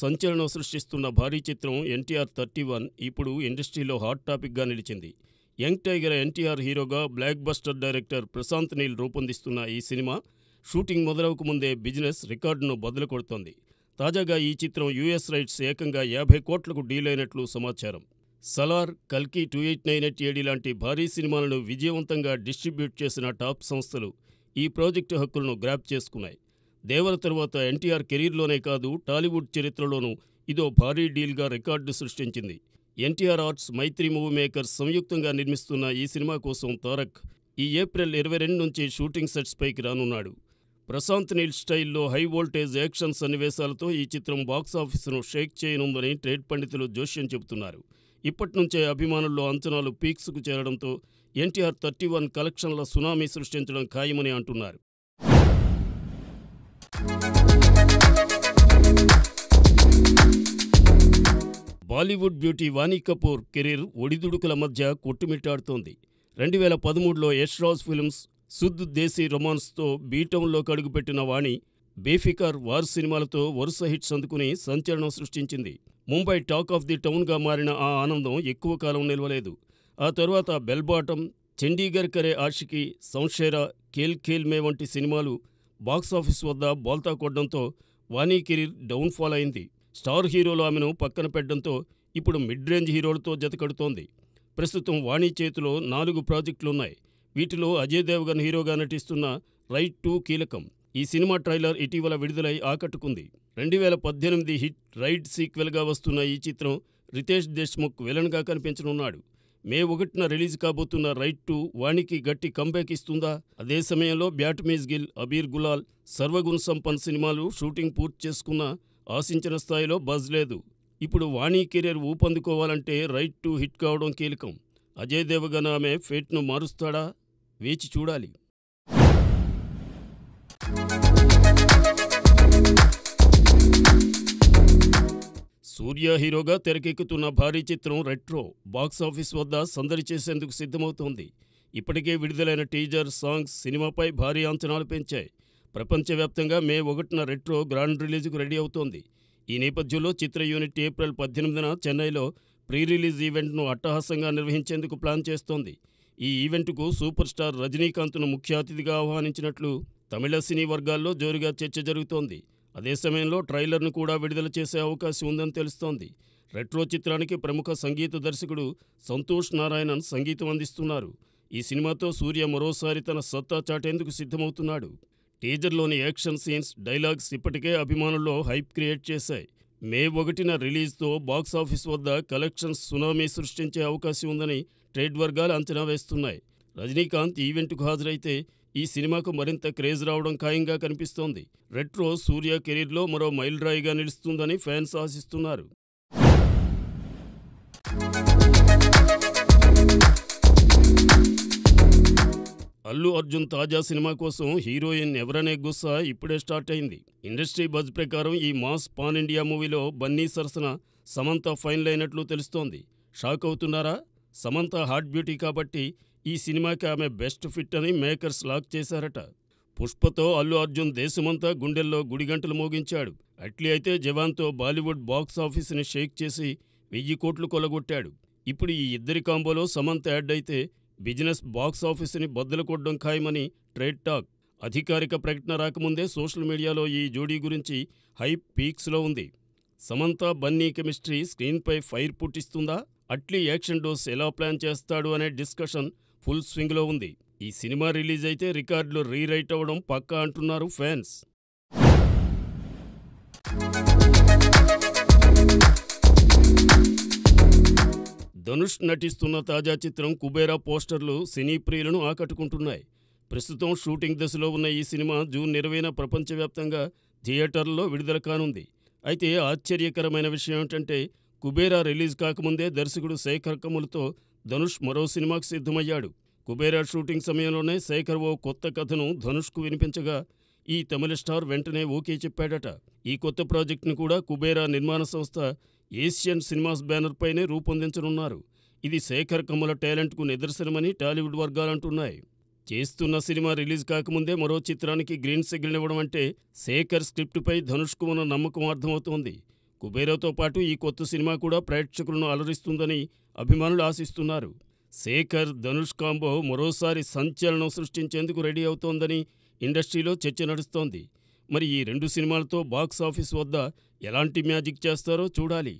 సంచలనం సృష్టిస్తున్న భారీ చిత్రం ఎన్టీఆర్ 31 ఇప్పుడు ఇండస్ట్రీలో హాట్ టాపిక్గా నిలిచింది. యంగ్ టైగర్ ఎన్టీఆర్ హీరోగా blockbuster director Prashanth Neel రూపొందిస్తున్న ఈ సినిమా షూటింగ్ మొదలవక ముందే బిజినెస్ రికార్డును బద్దలు కొడుతోంది. తాజాగా ఈ చిత్రం యూఎస్ రైట్స్ ఏకంగా 50 కోట్లకు డీల్ అయినట్లు సమాచారం. సలార్, కల్కి 2898 ఏడి లాంటి భారీ సినిమాలను విజయవంతంగా డిస్ట్రిబ్యూట్ చేసిన టాప్ సంస్థలు ఈ ప్రాజెక్టు హక్కులను గ్రాప్ చేసుకున్నాయి. దేవర తరువాత ఎన్టీఆర్ కెరీర్లోనే కాదు టాలీవుడ్ చరిత్రలోనూ ఇదో భారీ డీల్గా రికార్డు సృష్టించింది. ఎన్టీఆర్ ఆర్ట్స్, మైత్రి మూవీ మేకర్స్ సంయుక్తంగా నిర్మిస్తున్న ఈ సినిమా కోసం తారక్ ఈ ఏప్రిల్ 22 నుంచి షూటింగ్ సెట్స్ పైకి రానున్నాడు. ప్రశాంత్ నీల్ స్టైల్లో హై వోల్టేజ్ యాక్షన్ సన్నివేశాలతో ఈ చిత్రం బాక్సాఫీసును షేక్ చేయనుందని ట్రేడ్ పండితులు జోష్యం చెబుతున్నారు. ఇప్పటి నుంచే అభిమానుల్లో అంచనాలు పీక్స్కు చేరడంతో ఎన్టీఆర్ 31 కలెక్షన్ల సునామీ సృష్టించడం ఖాయమని అంటున్నారు. బాలీవుడ్ బ్యూటీ వాణి కపూర్ కెరీర్ ఒడిదుడుకుల మధ్య కొట్టుమిట్టాడుతోంది. 2013లో యష్ రాజ్ ఫిల్మ్స్ శుద్ధ్ దేశీ రొమాన్స్తో బీటౌన్లోకి అడుగుపెట్టిన వాణి బేఫికార్, వార్ సినిమాలతో వరుస హిట్స్ అందుకుని సంచలనం సృష్టించింది. ముంబై టాక్ ఆఫ్ ది టౌన్గా మారిన ఆ ఆనందం ఎక్కువ కాలం నిలవలేదు. ఆ తరువాత బెల్ బాటమ్, చండీగర్ కరే ఆషికి, సంషేరా, ఖేల్ ఖేల్ మే వంటి సినిమాలు బాక్సాఫీస్ వద్ద బోల్తా కొట్టడంతో వాణి కెరీర్ డౌన్ఫాల్ అయింది. స్టార్ హీరోలు ఆమెను పక్కన పెట్టడంతో ఇప్పుడు మిడ్ రేంజ్ హీరోలతో జతకడుతోంది. ప్రస్తుతం వాణి చేతిలో 4 ప్రాజెక్టులున్నాయి. వీటిలో అజయ్ దేవగన్ హీరోగా నటిస్తున్న రైడ్ 2 కీలకం. ఈ సినిమా ట్రైలర్ ఇటీవల విడుదలై ఆకట్టుకుంది. 2018 హిట్ రైడ్ సీక్వెల్గా వస్తున్న ఈ చిత్రం రితేష్ దేశ్ముఖ్ విలన్గా కనిపించనున్నాడు. మే 1న రిలీజ్ కాబోతున్న రైడ్ 2 వాణికి గట్టి కంబ్యాక్ ఇస్తుందా? అదే సమయంలో బ్యాట్మీజ్ గిల్, అబీర్ గులాల్, సర్వగుణ్ సంపన్ సినిమాలు షూటింగ్ పూర్తి చేసుకున్నా ఆశించిన స్థాయిలో బజ్ లేదు. ఇప్పుడు వాణి కెరీర్ ఊపందుకోవాలంటే రైడ్ 2 హిట్ కావడం కీలకం. అజయ్ దేవగన్ ఆమె ఫేట్ను మారుస్తాడా? వేచి చూడాలి. సూర్య హీరోగా తెరకెక్కుతున్న భారీ చిత్రం రెట్రో బాక్సాఫీస్ వద్ద సందడి చేసేందుకు సిద్ధమవుతోంది. ఇప్పటికే విడుదలైన టీజర్, సాంగ్స్ సినిమాపై భారీ అంచనాలు పెంచాయి. ప్రపంచవ్యాప్తంగా మే 1న రెట్రో గ్రాండ్ రిలీజ్కు రెడీ అవుతోంది. ఈ నేపథ్యంలో చిత్ర యూనిట్ ఏప్రిల్ 18న చెన్నైలో ప్రీ రిలీజ్ ఈవెంట్ను అట్టహాసంగా నిర్వహించేందుకు ప్లాన్ చేస్తోంది. ఈ ఈవెంట్కు సూపర్ స్టార్ రజనీకాంత్ను ముఖ్య అతిథిగా ఆహ్వానించినట్లు తమిళ సినీ వర్గాల్లో జోరుగా చర్చ జరుగుతోంది. అదే సమయంలో ట్రైలర్ను కూడా విడుదల చేసే అవకాశం ఉందని తెలుస్తోంది. రెట్రో చిత్రానికి ప్రముఖ సంగీత దర్శకుడు సంతోష్ నారాయణన్ సంగీతం అందిస్తున్నారు. ఈ సినిమాతో సూర్య మరోసారి తన సత్తా చాటేందుకు సిద్ధమవుతున్నాడు. టీజర్లోని యాక్షన్ సీన్స్, డైలాగ్స్ ఇప్పటికే అభిమానుల్లో హైప్ క్రియేట్ చేశాయి. మే 1న రిలీజ్తో బాక్సాఫీస్ వద్ద కలెక్షన్స్ సునామీ సృష్టించే అవకాశం ఉందని ట్రేడ్ వర్గాలు అంచనా వేస్తున్నాయి. రజనీకాంత్ ఈవెంట్కు హాజరైతే ఈ సినిమాకు మరింత క్రేజ్ రావడం ఖాయంగా కనిపిస్తోంది. రెట్రో సూర్య కెరీర్లో మరో మైలురాయిగా నిలుస్తుందని ఫ్యాన్స్ ఆశిస్తున్నారు. అల్లు అర్జున్ తాజా సినిమా కోసం హీరోయిన్ ఎవరనే గుస్స ఇప్పుడే స్టార్ట్ అయింది. ఇండస్ట్రీ బజ్ ప్రకారం ఈ మాస్ పాన్ ఇండియా మూవీలో బన్నీ సరసన సమంత ఫైనల్ అయినట్లు తెలుస్తోంది. షాక్ అవుతున్నారా? సమంత హాట్ బ్యూటీ కాబట్టి ఈ సినిమాకి ఆమె బెస్ట్ ఫిట్ అని మేకర్స్ లాక్ చేశారట. పుష్పతో అల్లు అర్జున్ దేశమంతా గుండెల్లో గుడిగంటలు మోగించాడు. అట్లీ అయితే జవాన్తో బాలీవుడ్ బాక్స్ ఆఫీసుని షేక్ చేసి 1000 కోట్లు కొల్లగొట్టాడు. ఇప్పుడు ఈ ఇద్దరి కాంబోలో సమంత యాడ్ అయితే బిజినెస్ బాక్స్ ఆఫీసుని బద్దలు కొట్టడం ఖాయమని ట్రేడ్ టాక్. అధికారిక ప్రకటన రాకముందే సోషల్ మీడియాలో ఈ జోడీ గురించి హైప్ పీక్స్లో ఉంది. సమంత బన్నీ కెమిస్ట్రీ స్క్రీన్పై ఫైర్ పుట్టిస్తుందా? అట్లీ యాక్షన్ డోస్ ఎలా ప్లాన్ చేస్తాడు అనే డిస్కషన్ ఫుల్ స్వింగ్లో ఉంది. ఈ సినిమా రిలీజ్ అయితే రికార్డులు రీరైట్ అవ్వడం పక్కా అంటున్నారు ఫ్యాన్స్. ధనుష్ నటిస్తున్న తాజా చిత్రం కుబేరా పోస్టర్లు సినీ ప్రియులను ఆకట్టుకుంటున్నాయి. ప్రస్తుతం షూటింగ్ దశలో ఉన్న ఈ సినిమా జూన్ 20న ప్రపంచవ్యాప్తంగా థియేటర్లలో విడుదల కానుంది. అయితే ఆశ్చర్యకరమైన విషయం ఏంటంటే కుబేరా రిలీజ్ కాకముందే దర్శకుడు శేఖర్ కమ్ములతో ధనుష్ మరో సినిమాకు సిద్ధమయ్యాడు. కుబేరా షూటింగ్ సమయంలోనే శేఖర్ ఓ కొత్త కథను ధనుష్కు వినిపించగా ఈ తమిళ స్టార్ వెంటనే ఓకే చెప్పాడట. ఈ కొత్త ప్రాజెక్టును కూడా కుబేరా నిర్మాణ సంస్థ ఏషియన్ సినిమాస్ బ్యానర్ పైనే రూపొందించనున్నారు. ఇది శేఖర్ కమ్ముల టాలెంట్కు నిదర్శనమని టాలీవుడ్ వర్గాలంటున్నాయి. చేస్తున్న సినిమా రిలీజ్ కాకముందే మరో చిత్రానికి గ్రీన్ సిగ్నల్ ఇవ్వడం అంటే శేఖర్ స్క్రిప్టుపై ధనుష్కు ఉన్న నమ్మకం అర్థమవుతోంది. కుబేరాతో పాటు ఈ కొత్త సినిమా కూడా ప్రేక్షకులను అలరిస్తుందని అభిమానులు ఆశిస్తున్నారు. శేఖర్, ధనుష్ కాంబో మరోసారి సంచలనం సృష్టించేందుకు రెడీ అవుతోందని ఇండస్ట్రీలో చర్చ నడుస్తోంది. మరి ఈ 2 సినిమాలతో బాక్సాఫీస్ వద్ద ఎలాంటి మ్యాజిక్ చేస్తారో చూడాలి.